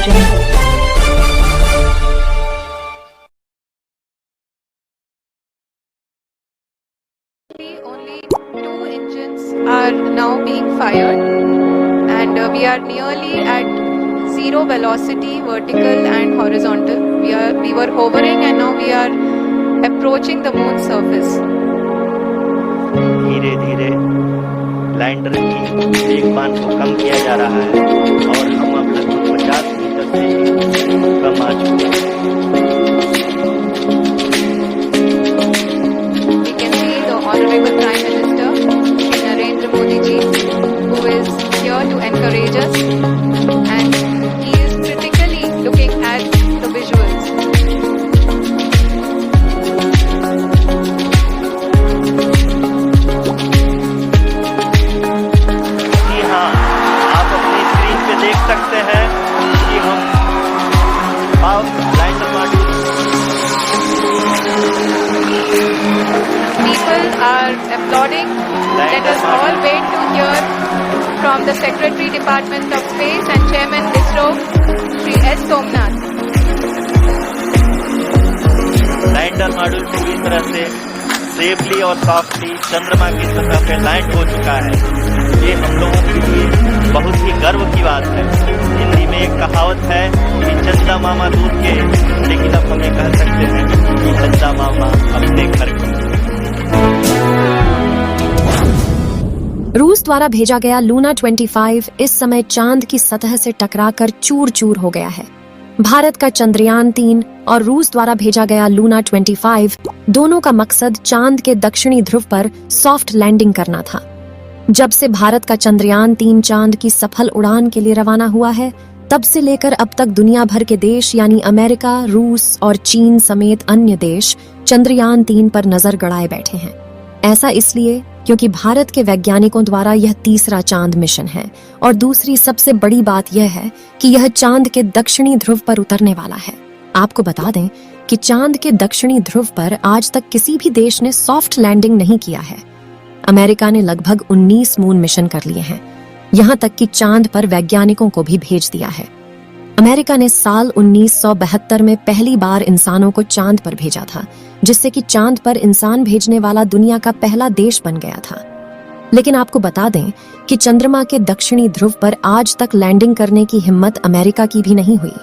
Jungle. Only 2 engines are now being fired, and we are nearly at zero velocity, vertical and horizontal. We were hovering, and now we are approaching the moon surface. धीरे धीरे lander की वेगमान को कम किया जा रहा है और हम अब लगभग 50 मीटर से कम आ चुके हैं। We can see the Honorable Prime Minister Shri Narendra Modi ji, who is here to encourage us, and he is critically looking at the visuals. जी हाँ, आप अपनी स्क्रीन पे देख सकते हैं कि हम lander module People are applauding. Let us all wait to hear from the Secretary Department of Space and Chairman ISRO, Shri S. Somnath. Lander module पूरी तरह से सेफली और सॉफ्टली चंद्रमा की सतह पे लैंड हो चुका है। ये हम लोगों के लिए बहुत ही गर्व की बात है। हिंदी में एक कहावत है कि चंदा मामा दूर के, लेकिन अब हम ये कह सकते हैं कि चंदा मामा अपने घर के। रूस द्वारा भेजा गया लूना 25 इस समय चांद की सतह से टकराकर चूर चूर हो गया है। भारत का चंद्रयान 3 और रूस द्वारा भेजा गया लूना 25 दोनों का मकसद चांद के दक्षिणी ध्रुव पर सॉफ्ट लैंडिंग करना था। जब से भारत का चंद्रयान 3 चांद की सफल उड़ान के लिए रवाना हुआ है, तब से लेकर अब तक दुनिया भर के देश यानी अमेरिका, रूस और चीन समेत अन्य देश चंद्रयान 3 पर नजर गड़ाए बैठे हैं। ऐसा इसलिए क्योंकि भारत के वैज्ञानिकों द्वारा यह तीसरा चांद मिशन है और दूसरी सबसे बड़ी बात यह है कि यह चांद के दक्षिणी ध्रुव पर उतरने वाला है। आपको बता दें कि चांद के दक्षिणी ध्रुव पर आज तक किसी भी देश ने सॉफ्ट लैंडिंग नहीं किया है। अमेरिका ने लगभग 19 मून मिशन कर लिए हैं, यहाँ तक कि चांद पर वैज्ञानिकों को भी भेज दिया है। अमेरिका ने साल 1972 में पहली बार इंसानों को चांद पर भेजा था, जिससे कि चांद पर इंसान भेजने वाला दुनिया का पहला देश बन गया था। लेकिन आपको बता दें कि चंद्रमा के दक्षिणी ध्रुव पर आज तक लैंडिंग करने की हिम्मत अमेरिका की भी नहीं हुई।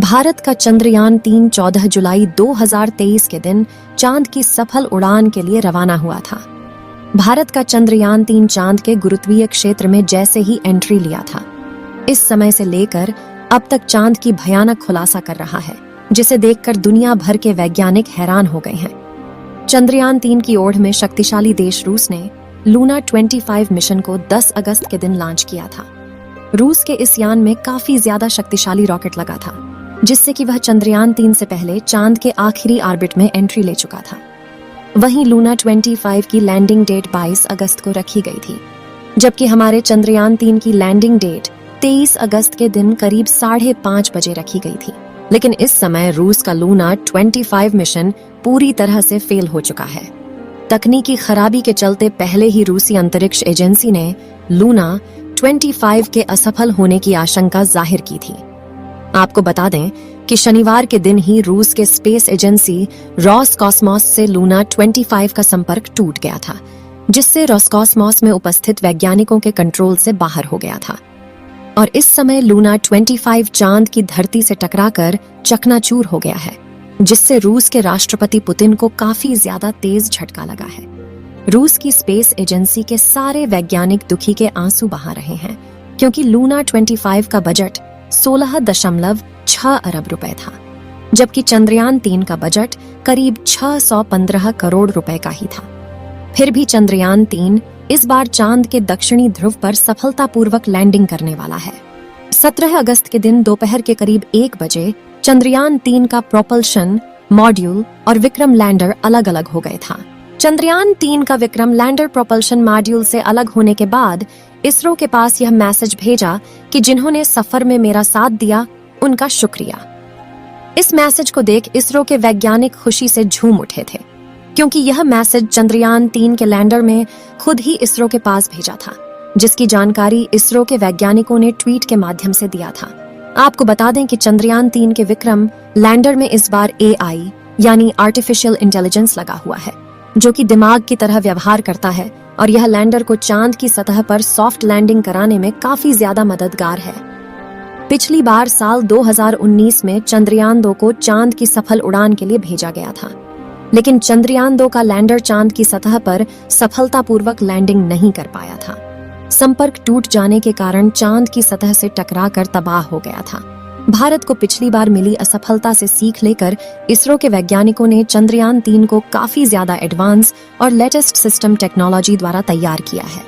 भारत का चंद्रयान 3 14 जुलाई 2023 के दिन चांद की सफल उड़ान के लिए रवाना हुआ था। भारत का चंद्रयान 3 चांद के गुरुत्वीय क्षेत्र में जैसे ही एंट्री लिया था, इस समय से लेकर अब तक चांद की भयानक खुलासा कर रहा है, जिसे देखकर दुनिया भर के वैज्ञानिक हैरान हो गए हैं। चंद्रयान 3 की ओर में शक्तिशाली देश रूस ने लूना 25 मिशन को 10 अगस्त के दिन लॉन्च किया था। रूस के इस यान में काफी ज्यादा शक्तिशाली रॉकेट लगा था, जिससे कि वह चंद्रयान 3 से पहले चांद के आखिरी ऑर्बिट में एंट्री ले चुका था। वहीं लूना 25 की लैंडिंग डेट 22 अगस्त को रखी गई थी, जबकि हमारे चंद्रयान 3 की लैंडिंग डेट 23 अगस्त के दिन करीब 5:30 बजे रखी गई थी। लेकिन इस समय रूस का लूना 25 मिशन पूरी तरह से फेल हो चुका है। तकनीकी खराबी के चलते पहले ही रूसी अंतरिक्ष एजेंसी ने लूना 25 के असफल होने की आशंका जाहिर की थी। आपको बता दें कि शनिवार के दिन ही रूस के स्पेस एजेंसी रॉसकॉस्मोस से लूना 25 का संपर्क टूट गया था, जिससे रॉसकॉस्मोस में उपस्थित वैज्ञानिकों के कंट्रोल से बाहर हो गया था। और इस समय लूना 25 चांद की धरती से टकराकर चकनाचूर हो गया है, जिससे रूस के राष्ट्रपति पुतिन को काफी ज्यादा तेज झटका लगा है। रूस की स्पेस एजेंसी के सारे वैज्ञानिक दुखी के आंसू बहा रहे हैं, क्योंकि लूना 25 का बजट 16.6 अरब रुपए था, जबकि चंद्रयान 3 का बजट करीब 615 करोड़ रुपए का ही था। फिर भी चंद्रयान 3 इस बार चांद के दक्षिणी ध्रुव पर सफलतापूर्वक लैंडिंग करने वाला है। 17 अगस्त के दिन दोपहर के करीब 1 बजे चंद्रयान 3 का प्रोपल्शन मॉड्यूल और विक्रम लैंडर अलग अलग हो गए था। चंद्रयान 3 का विक्रम लैंडर प्रोपल्शन मॉड्यूल से अलग होने के बाद इसरो के पास यह मैसेज भेजा कि जिन्होंने सफर में मेरा साथ दिया उनका शुक्रिया। इस मैसेज को देख इसरो के वैज्ञानिक खुशी से झूम उठे थे, क्योंकि यह मैसेज चंद्रयान 3 के लैंडर में खुद ही इसरो के पास भेजा था, जिसकी जानकारी इसरो के वैज्ञानिकों ने ट्वीट के माध्यम से दिया था। आपको बता दें कि चंद्रयान-3 के विक्रम लैंडर में इस बार AI यानी आर्टिफिशियल इंटेलिजेंस लगा हुआ है, जो कि दिमाग की तरह व्यवहार करता है और यह लैंडर को चांद की सतह पर सॉफ्ट लैंडिंग कराने में काफी ज्यादा मददगार है। पिछली बार साल 2019 में चंद्रयान-2 को चांद की सफल उड़ान के लिए भेजा गया था, लेकिन चंद्रयान-2 का लैंडर चांद की सतह पर सफलतापूर्वक लैंडिंग नहीं कर पाया था। संपर्क टूट जाने के कारण चांद की सतह से टकराकर तबाह हो गया था। भारत को पिछली बार मिली असफलता से सीख लेकर इसरो के वैज्ञानिकों ने चंद्रयान-3 को काफी ज्यादा एडवांस और लेटेस्ट सिस्टम टेक्नोलॉजी द्वारा तैयार किया है,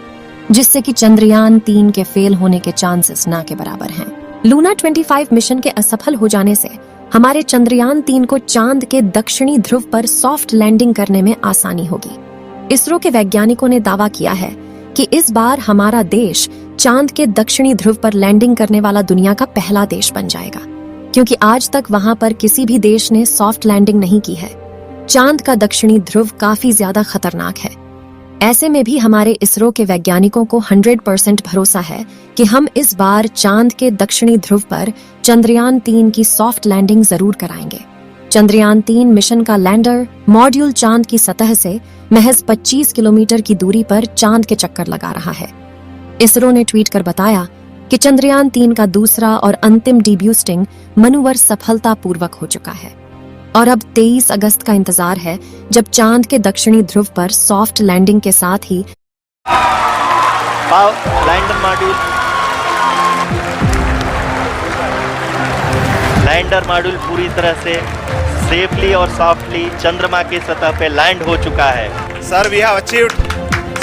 जिससे कि चंद्रयान-3 के फेल होने के चांसेस ना के बराबर हैं। लूना 25 मिशन के असफल हो जाने से हमारे चंद्रयान-3 को चांद के दक्षिणी ध्रुव पर सॉफ्ट लैंडिंग करने में आसानी होगी। इसरो के वैज्ञानिकों ने दावा किया है कि इस बार हमारा देश चांद के दक्षिणी ध्रुव पर लैंडिंग करने वाला दुनिया का पहला देश बन जाएगा, क्योंकि आज तक वहां पर किसी भी देश ने सॉफ्ट लैंडिंग नहीं की है। चांद का दक्षिणी ध्रुव काफी ज्यादा खतरनाक है। ऐसे में भी हमारे इसरो के वैज्ञानिकों को 100% भरोसा है कि हम इस बार चांद के दक्षिणी ध्रुव पर चंद्रयान-3 की सॉफ्ट लैंडिंग जरूर कराएंगे। चंद्रयान-3 मिशन का लैंडर मॉड्यूल चांद की सतह से महज 25 किलोमीटर की दूरी पर चांद के चक्कर लगा रहा है। इसरो ने ट्वीट कर बताया कि चंद्रयान-3 का दूसरा और अंतिम डीब्यूस्टिंग मनोवर सफलतापूर्वक हो चुका है और अब 23 अगस्त का इंतजार है, जब चांद के दक्षिणी ध्रुव पर सॉफ्ट लैंडिंग के साथ ही लैंडर मॉड्यूल पूरी तरह से सेफली और सॉफ्टली चंद्रमा की सतह पे लैंड हो चुका है। Sir, we have achieved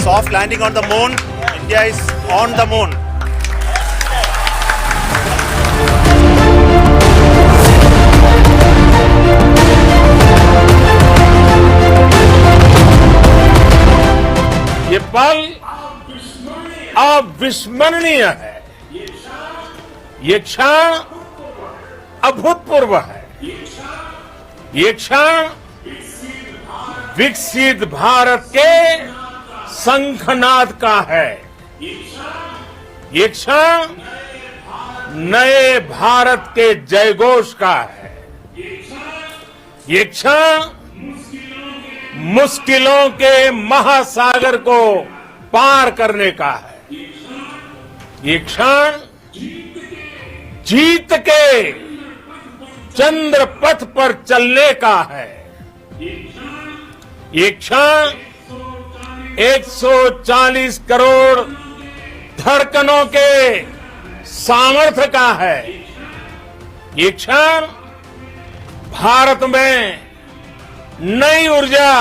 soft landing on the moon. India is on the moon. ये पल अविस्मरणीय है। ये क्षण अभूतपूर्व है। ये क्षण विकसित भारत के शंखनाद का है। ये क्षण नए भारत के जयघोष का है। ये क्षण मुश्किलों के महासागर को पार करने का है। ये क्षण जीत के चंद्र पथ पर चलने का है। ये क्षण 140 करोड़ धड़कनों के सामर्थ्य का है। ये क्षण भारत में नई ऊर्जा,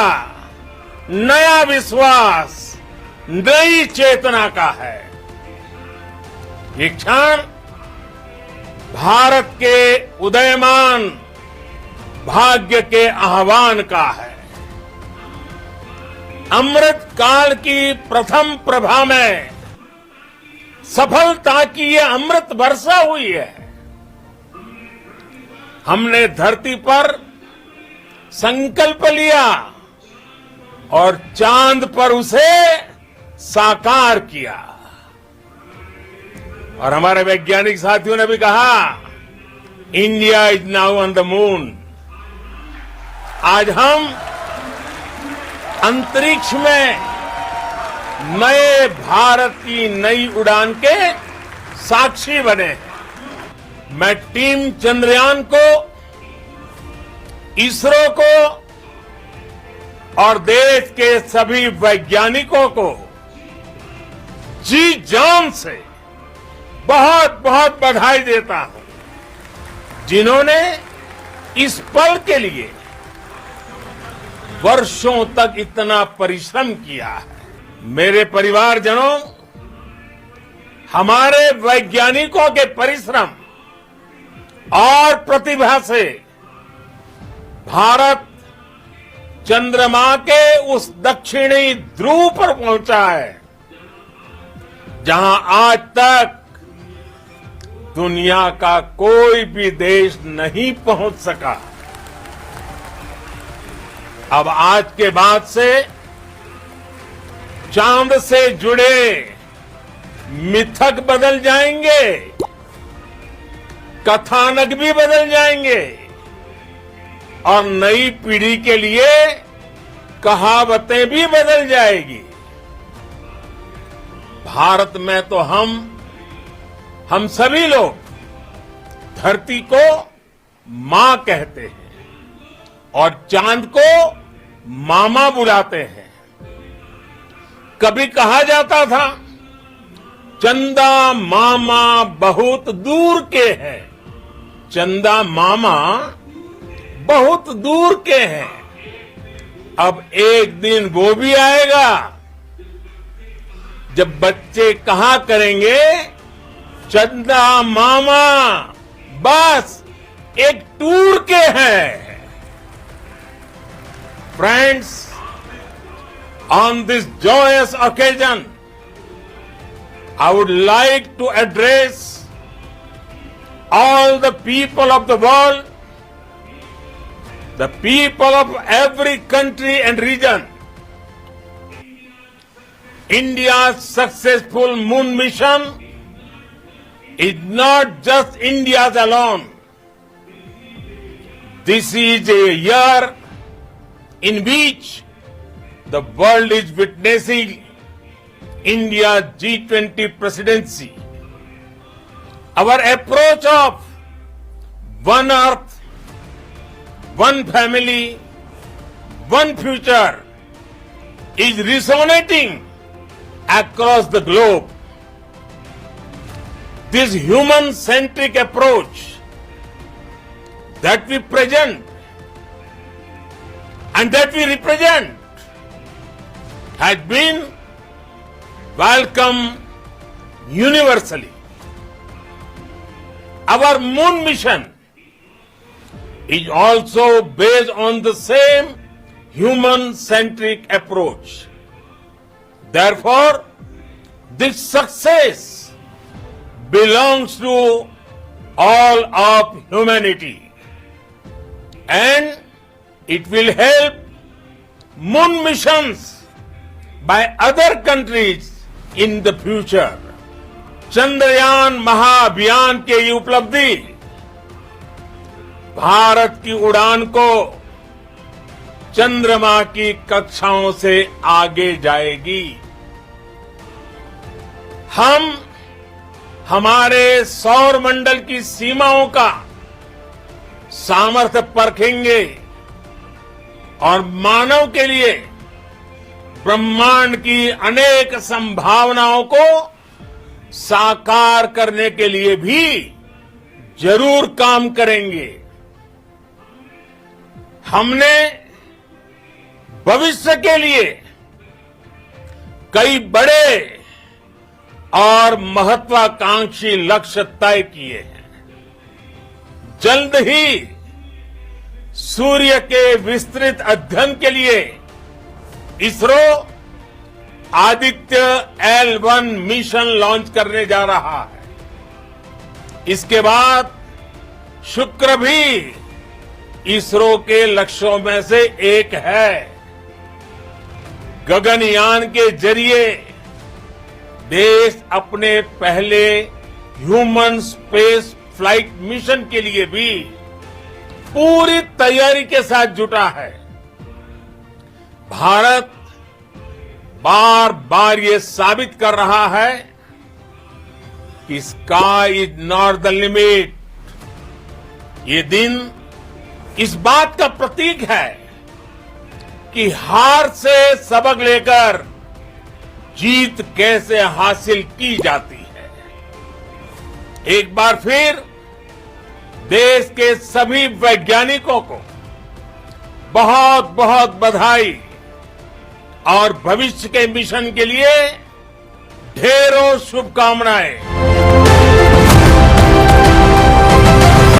नया विश्वास, नई चेतना का है। ये क्षण भारत के उदयमान भाग्य के आह्वान का है। अमृत काल की प्रथम प्रभा में सफलता की ये अमृत वर्षा हुई है। हमने धरती पर संकल्प लिया और चांद पर उसे साकार किया। और हमारे वैज्ञानिक साथियों ने भी कहा, India is now on the moon. आज हम अंतरिक्ष में नए भारत की नई उड़ान के साक्षी बने हैं। मैं टीम चंद्रयान को, इसरो को और देश के सभी वैज्ञानिकों को जी जान से बहुत बहुत बधाई देता हूं, जिन्होंने इस पल के लिए वर्षों तक इतना परिश्रम किया है। मेरे परिवारजनों, हमारे वैज्ञानिकों के परिश्रम और प्रतिभा से भारत चंद्रमा के उस दक्षिणी ध्रुव पर पहुंचा है, जहां आज तक दुनिया का कोई भी देश नहीं पहुंच सका। अब आज के बाद से चांद से जुड़े मिथक बदल जाएंगे। कथानक भी बदल जाएंगे और नई पीढ़ी के लिए कहावतें भी बदल जाएगी। भारत में तो हम सभी लोग धरती को मां कहते हैं और चांद को मामा बुलाते हैं। कभी कहा जाता था चंदा मामा बहुत दूर के हैं, चंदा मामा बहुत दूर के हैं। अब एक दिन वो भी आएगा जब बच्चे कहा करेंगे चंदा मामा बस एक टूर के हैं। Friends, on this joyous occasion, I would like to address all the people of the world, the people of every country and region. India's successful moon mission is not just India's alone. This is a year in which the world is witnessing India's G20 presidency. Our approach of one earth, one family, one future is resonating across the globe. This human-centric approach that we present and that we represent has been welcomed universally. Our moon mission is also based on the same human-centric approach. Therefore, this success belongs to all of humanity, and it will help moon missions by other countries in the future. Chandrayaan महाअभियान के ये उपलब्धि भारत की उड़ान को चंद्रमा की कक्षाओं से आगे जाएगी। हम हमारे सौर मंडल की सीमाओं का सामर्थ्य परखेंगे और मानव के लिए ब्रह्मांड की अनेक संभावनाओं को साकार करने के लिए भी जरूर काम करेंगे। हमने भविष्य के लिए कई बड़े और महत्वाकांक्षी लक्ष्य तय किए हैं। जल्द ही सूर्य के विस्तृत अध्ययन के लिए ISRO Aditya L1 mission launch करने जा रहा है। इसके बाद शुक्र भी इसरो के लक्ष्यों में से एक है। गगनयान के जरिए देश अपने पहले ह्यूमन स्पेस फ्लाइट मिशन के लिए भी पूरी तैयारी के साथ जुटा है। भारत बार बार ये साबित कर रहा है कि sky is not the limit. ये दिन इस बात का प्रतीक है कि हार से सबक लेकर जीत कैसे हासिल की जाती है। एक बार फिर देश के सभी वैज्ञानिकों को बहुत बहुत बधाई और भविष्य के मिशन के लिए ढेरों शुभकामनाएं।